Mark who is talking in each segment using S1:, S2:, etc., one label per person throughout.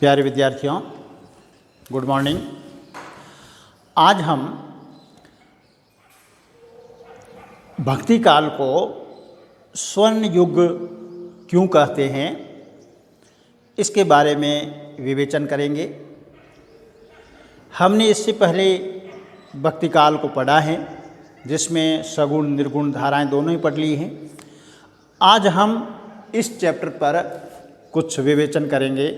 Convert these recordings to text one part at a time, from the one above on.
S1: प्यारे विद्यार्थियों, good morning. आज हम भक्ति काल को स्वर्ण युग क्यों कहते हैं, इसके बारे में विवेचन करेंगे। हमने इससे पहले भक्ति काल को पढ़ा है, जिसमें सगुण निर्गुण धाराएं दोनों ही पढ़ ली हैं। आज हम इस चैप्टर पर कुछ विवेचन करेंगे,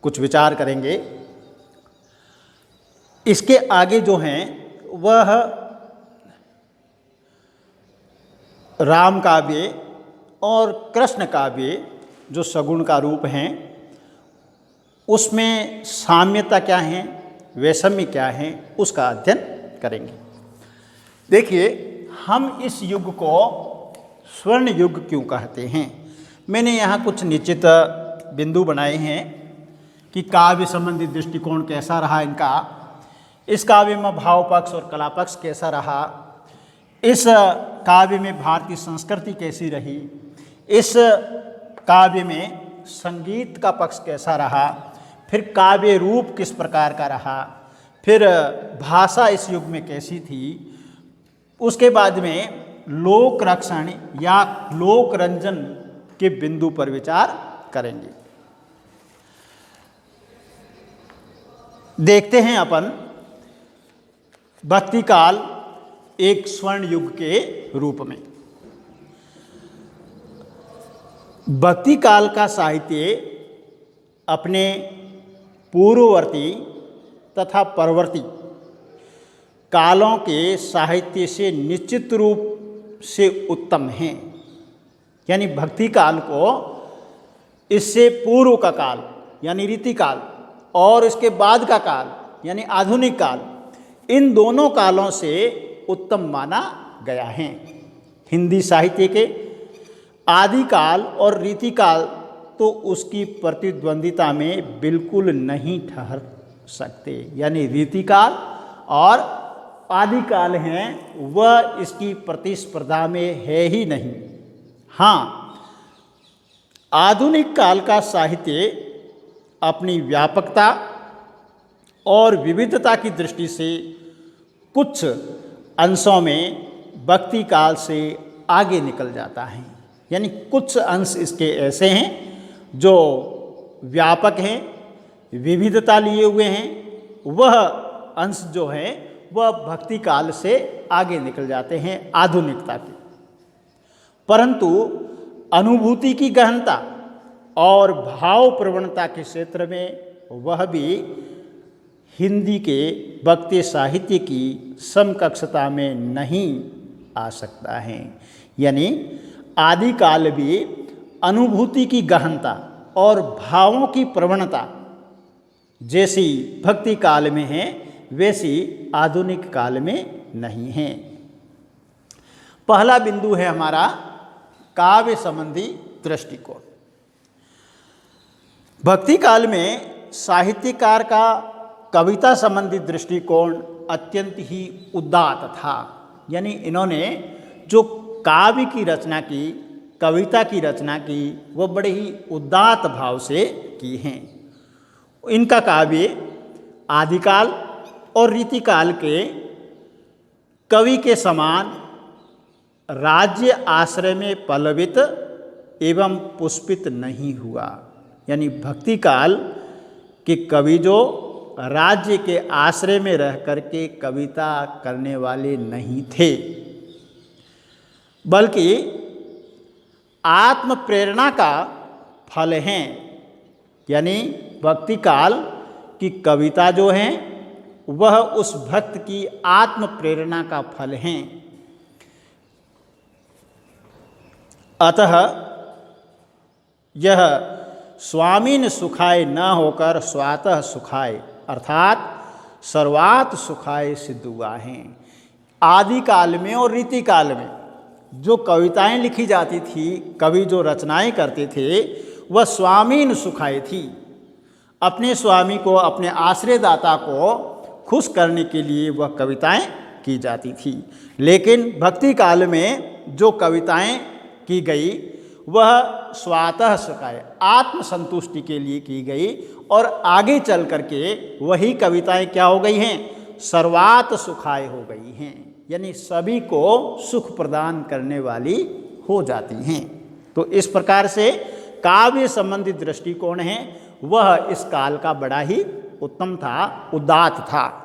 S1: कुछ विचार करेंगे। इसके आगे जो हैं वह राम काव्य और कृष्ण काव्य जो सगुण का रूप हैं, उसमें साम्यता क्या है, वैषम्य क्या है, उसका अध्ययन करेंगे। देखिए, हम इस युग को स्वर्ण युग क्यों कहते हैं। मैंने यहाँ कुछ निश्चित बिंदु बनाए हैं कि काव्य संबंधी दृष्टिकोण कैसा रहा इनका, इस काव्य में भाव पक्ष और कला पक्ष कैसा रहा, इस काव्य में भारतीय संस्कृति कैसी रही, इस काव्य में संगीत का पक्ष कैसा रहा, फिर काव्य रूप किस प्रकार का रहा, फिर भाषा इस युग में कैसी थी, उसके बाद में लोक रक्षण या लोक रंजन के बिंदु पर विचार करेंगे। देखते हैं अपन भक्ति काल एक स्वर्ण युग के रूप में। भक्ति काल का साहित्य अपने पूर्ववर्ती तथा परवर्ती कालों के साहित्य से निश्चित रूप से उत्तम है। यानी भक्ति काल को इससे पूर्व का काल यानी रीति काल और इसके बाद का काल यानी आधुनिक काल, इन दोनों कालों से उत्तम माना गया है। हिंदी साहित्य के आदि काल और रीति काल तो उसकी प्रतिद्वंदिता में बिल्कुल नहीं ठहर सकते। यानी रीति काल और आदि काल हैं, वह इसकी प्रतिस्पर्धा में है ही नहीं। हाँ, आधुनिक काल का साहित्य अपनी व्यापकता और विविधता की दृष्टि से कुछ अंशों में भक्ति काल से आगे निकल जाता है। यानी कुछ अंश इसके ऐसे हैं जो व्यापक हैं, विविधता लिए हुए हैं, वह अंश जो है वह भक्ति काल से आगे निकल जाते हैं आधुनिकता के। परंतु अनुभूति की गहनता और भाव प्रवणता के क्षेत्र में वह भी हिंदी के भक्ति साहित्य की समकक्षता में नहीं आ सकता है। यानी आदि काल भी अनुभूति की गहनता और भावों की प्रवणता जैसी भक्ति काल में है, वैसी आधुनिक काल में नहीं है। पहला बिंदु है हमारा काव्य संबंधी दृष्टिकोण। भक्ति काल में साहित्यकार का कविता संबंधी दृष्टिकोण अत्यंत ही उदात्त था। यानी इन्होंने जो काव्य की रचना की, कविता की रचना की, वह बड़े ही उदात्त भाव से की हैं। इनका काव्य आदिकाल और रीतिकाल के कवि के समान राज्य आश्रय में पल्लवित एवं पुष्पित नहीं हुआ। यानी भक्ति काल के कवि जो राज्य के आश्रय में रह करके कविता करने वाले नहीं थे, बल्कि आत्म प्रेरणा का फल हैं। यानी भक्ति काल की कविता जो हैं वह उस भक्त की आत्म प्रेरणा का फल हैं। अतः यह स्वामीन सुखाय न होकर स्वातः सुखाय अर्थात सर्वात सुखाय सिद्ध हुआ हैं। आदि काल में और रीति काल में जो कविताएं लिखी जाती थी, कवि जो रचनाएं करते थे, वह स्वामीन सुखाय थी। अपने स्वामी को, अपने आश्रयदाता को खुश करने के लिए वह कविताएं की जाती थी। लेकिन भक्ति काल में जो कविताएं की गई वह स्वातः सुखाय आत्मसंतुष्टि के लिए की गई और आगे चल करके वही कविताएं क्या हो गई हैं, सर्वात सुखाय हो गई हैं, यानी सभी को सुख प्रदान करने वाली हो जाती हैं। तो इस प्रकार से काव्य संबंधित दृष्टिकोण है वह इस काल का बड़ा ही उत्तम था, उदात्त था।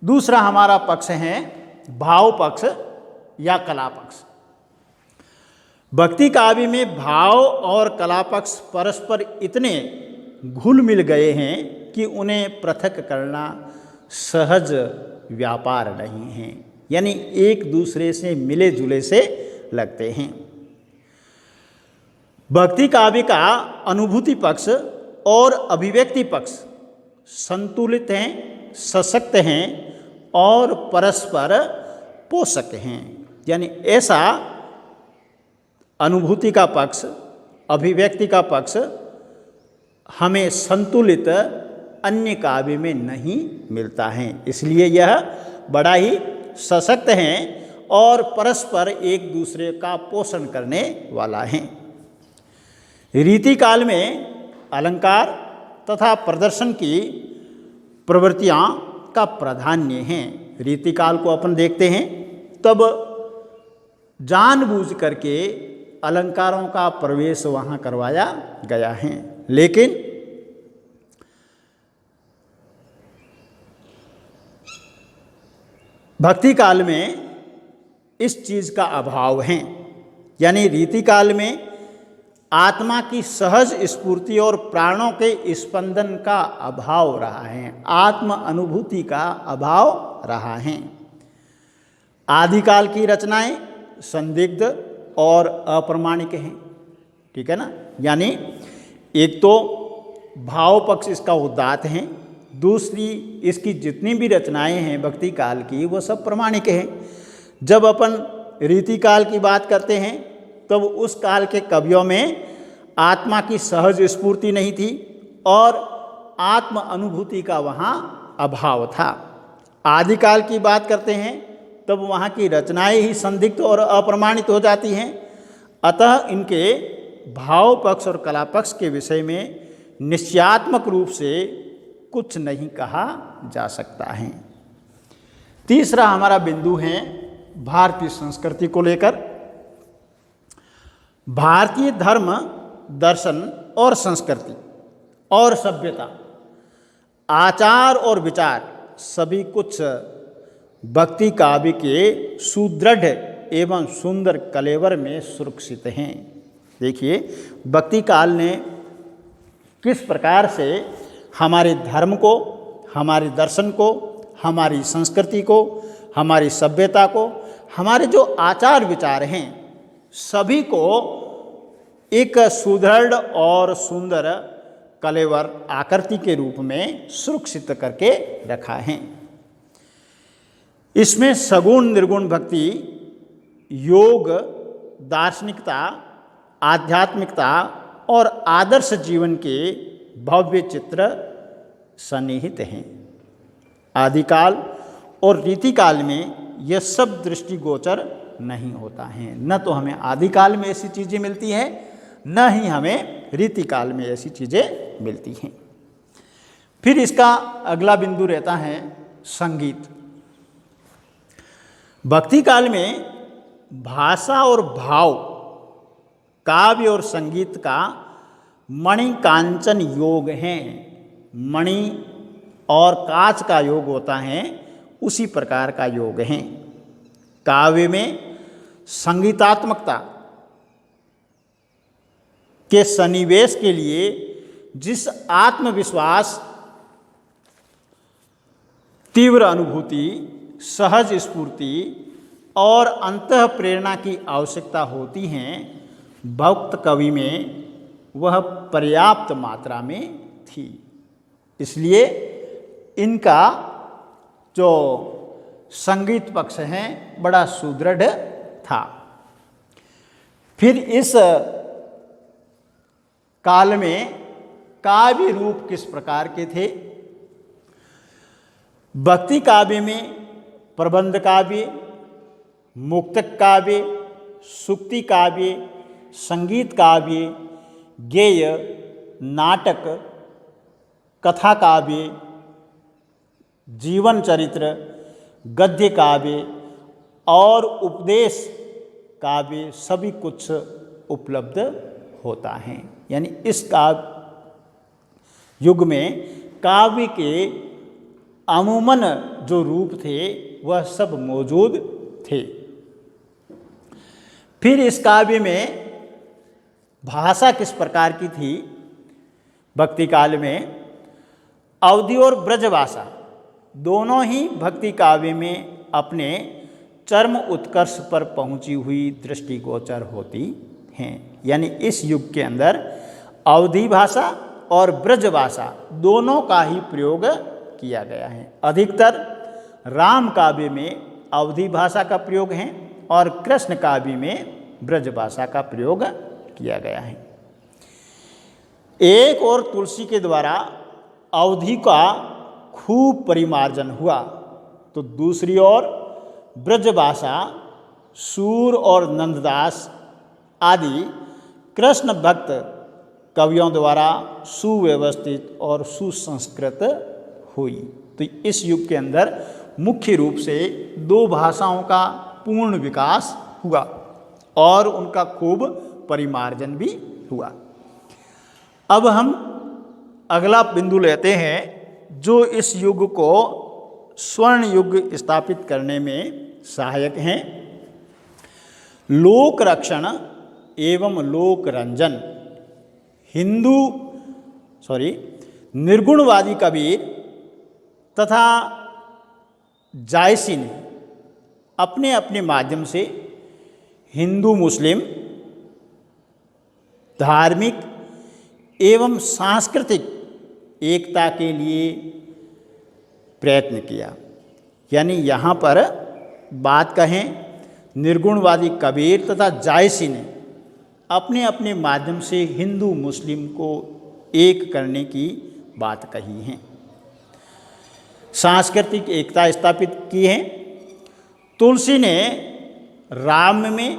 S1: दूसरा हमारा पक्ष है भाव पक्ष या कला पक्ष। भक्ति काव्य में भाव और कला पक्ष परस्पर इतने घुल मिल गए हैं कि उन्हें पृथक करना सहज व्यापार नहीं है, यानी एक दूसरे से मिले जुले से लगते हैं। भक्ति काव्य का अनुभूति पक्ष और अभिव्यक्ति पक्ष संतुलित हैं, सशक्त हैं और परस्पर पोषक हैं, यानी ऐसा अनुभूति का पक्ष, अभिव्यक्ति का पक्ष हमें संतुलित अन्य काव्य में नहीं मिलता है। इसलिए यह बड़ा ही सशक्त हैं और परस्पर एक दूसरे का पोषण करने वाला है। रीति काल में अलंकार तथा प्रदर्शन की प्रवृत्तियाँ का प्राधान्य है। रीति काल को अपन देखते हैं तब जानबूझ करके अलंकारों का प्रवेश वहाँ करवाया गया है, लेकिन भक्ति काल में इस चीज़ का अभाव है, यानी रीति काल में आत्मा की सहज स्फूर्ति और प्राणों के स्पंदन का अभाव रहा है, आत्म अनुभूति का अभाव रहा है। आदिकाल की रचनाएं संदिग्ध और अप्रमाणिक हैं, ठीक है ना, यानी एक तो भाव पक्ष इसका उदात्त है, दूसरी इसकी जितनी भी रचनाएं हैं भक्ति काल की वो सब प्रमाणिक हैं। जब अपन रीति काल की बात करते हैं तब उस काल के कवियों में आत्मा की सहज स्फूर्ति नहीं थी और आत्म अनुभूति का वहाँ अभाव था। आदिकाल की बात करते हैं तब वहाँ की रचनाएं ही संदिग्ध और अप्रमाणित हो जाती हैं। अतः इनके भाव पक्ष और कला पक्ष के विषय में निश्चयात्मक रूप से कुछ नहीं कहा जा सकता है। तीसरा हमारा बिंदु है भारतीय संस्कृति को लेकर। भारतीय धर्म, दर्शन और संस्कृति और सभ्यता, आचार और विचार सभी कुछ भक्ति काव्य के सुदृढ़ एवं सुंदर कलेवर में सुरक्षित हैं। देखिए भक्ति काल ने किस प्रकार से हमारे धर्म को, हमारे दर्शन को, हमारी संस्कृति को, हमारी सभ्यता को, हमारे जो आचार विचार हैं सभी को एक सुदृढ़ और सुंदर कलेवर आकृति के रूप में सुरक्षित करके रखा है। इसमें सगुण निर्गुण भक्ति, योग, दार्शनिकता, आध्यात्मिकता और आदर्श जीवन के भव्य चित्र सन्निहित हैं। आदिकाल और रीतिकाल में यह सब दृष्टिगोचर नहीं होता है। न तो हमें आदिकाल में ऐसी चीज़ें मिलती हैं, न ही हमें रीतिकाल में ऐसी चीज़ें मिलती हैं। फिर इसका अगला बिंदु रहता है संगीत। भक्ति काल में भाषा और भाव, काव्य और संगीत का मणि कांचन योग हैं। मणि और कांच का योग होता है, उसी प्रकार का योग है। काव्य में संगीतात्मकता के सन्निवेश के लिए जिस आत्मविश्वास, तीव्र अनुभूति, सहज स्फूर्ति और अंतः प्रेरणा की आवश्यकता होती है, भक्त कवि में वह पर्याप्त मात्रा में थी। इसलिए इनका जो संगीत पक्ष है बड़ा सुदृढ़ था। फिर इस काल में काव्य रूप किस प्रकार के थे? भक्ति काव्य में प्रबंध काव्य, मुक्तक काव्य, सूक्ति काव्य, संगीत काव्य, गेय, नाटक, कथा काव्य, जीवन चरित्र, गद्य काव्य और उपदेश काव्य सभी कुछ उपलब्ध होता है। यानी इस काव्य युग में काव्य के अमूमन जो रूप थे वह सब मौजूद थे। फिर इस काव्य में भाषा किस प्रकार की थी? भक्ति काल में अवधि और ब्रज भाषा दोनों ही भक्ति काव्य में अपने चरम उत्कर्ष पर पहुंची हुई दृष्टिगोचर होती हैं। यानी इस युग के अंदर अवधि भाषा और ब्रज भाषा दोनों का ही प्रयोग किया गया है। अधिकतर राम काव्य में अवधि भाषा का प्रयोग है और कृष्ण काव्य में ब्रज भाषा का प्रयोग किया गया है। एक और तुलसी के द्वारा अवधि का खूब परिमार्जन हुआ तो दूसरी ओर ब्रज भाषा सूर और नंददास आदि कृष्ण भक्त कवियों द्वारा सुव्यवस्थित और सुसंस्कृत हुई। तो इस युग के अंदर मुख्य रूप से दो भाषाओं का पूर्ण विकास हुआ और उनका खूब परिमार्जन भी हुआ। अब हम अगला बिंदु लेते हैं जो इस युग को स्वर्ण युग स्थापित करने में सहायक हैं। लोक रक्षण एवं लोक रंजन निर्गुणवादी कबीर तथा जायसी ने अपने अपने माध्यम से हिंदू मुस्लिम धार्मिक एवं सांस्कृतिक एकता के लिए प्रयत्न किया। यानी यहाँ पर बात कहें निर्गुणवादी कबीर तथा जायसी ने अपने अपने माध्यम से हिंदू मुस्लिम को एक करने की बात कही है, सांस्कृतिक एकता स्थापित की है। तुलसी ने राम में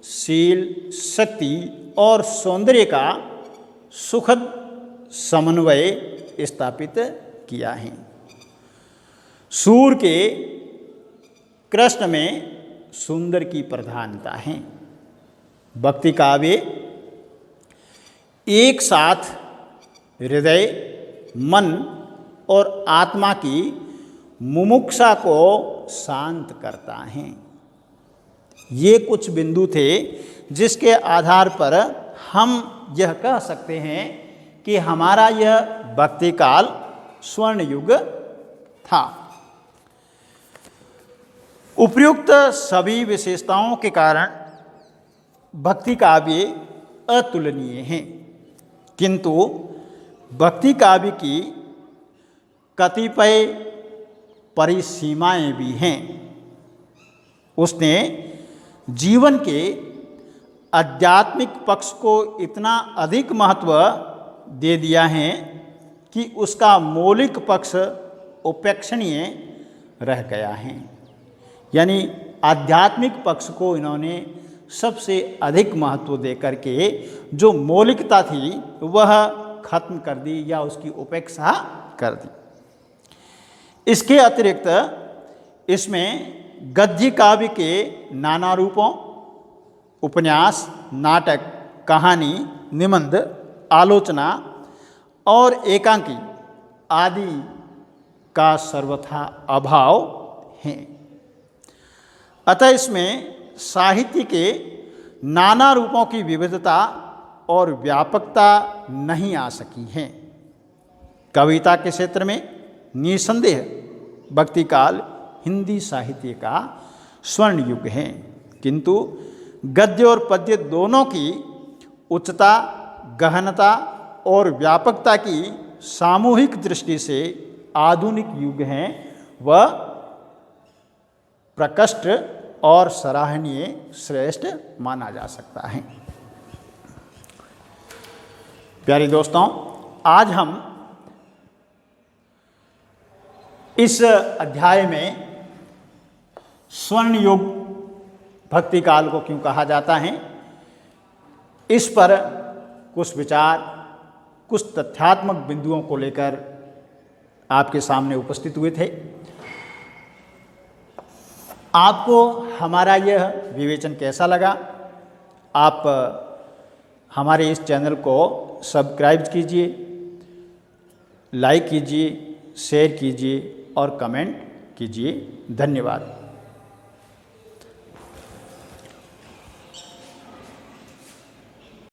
S1: शील, शक्ति और सौंदर्य का सुखद समन्वय स्थापित किया है। सूर के कृष्ण में सुंदर की प्रधानता है। भक्ति काव्य एक साथ हृदय, मन और आत्मा की मुमुक्षा को शांत करता है। ये कुछ बिंदु थे जिसके आधार पर हम यह कह सकते हैं कि हमारा यह भक्ति काल स्वर्ण युग था। उपर्युक्त सभी विशेषताओं के कारण भक्ति काव्य अतुलनीय हैं, किंतु भक्ति काव्य की कतिपय परिसीमाएं भी हैं। उसने जीवन के आध्यात्मिक पक्ष को इतना अधिक महत्व दे दिया है कि उसका मौलिक पक्ष उपेक्षणीय रह गया है। यानी आध्यात्मिक पक्ष को इन्होंने सबसे अधिक महत्व दे करके जो मौलिकता थी वह खत्म कर दी या उसकी उपेक्षा कर दी। इसके अतिरिक्त इसमें गद्य काव्य के नाना रूपों, उपन्यास, नाटक, कहानी, निबंध, आलोचना और एकांकी आदि का सर्वथा अभाव है। अतः इसमें साहित्य के नाना रूपों की विविधता और व्यापकता नहीं आ सकी है। कविता के क्षेत्र में निसंदेह भक्ति काल हिंदी साहित्य का स्वर्ण युग है, किंतु गद्य और पद्य दोनों की उच्चता, गहनता और व्यापकता की सामूहिक दृष्टि से आधुनिक युग हैं वह प्रकृष्ट और सराहनीय श्रेष्ठ माना जा सकता है। प्यारे दोस्तों, आज हम इस अध्याय में स्वर्ण युग भक्ति काल को क्यों कहा जाता है इस पर कुछ विचार, कुछ तथ्यात्मक बिंदुओं को लेकर आपके सामने उपस्थित हुए थे। आपको हमारा यह विवेचन कैसा लगा? आप हमारे इस चैनल को सब्सक्राइब कीजिए, लाइक कीजिए, शेयर कीजिए और कमेंट कीजिए। धन्यवाद।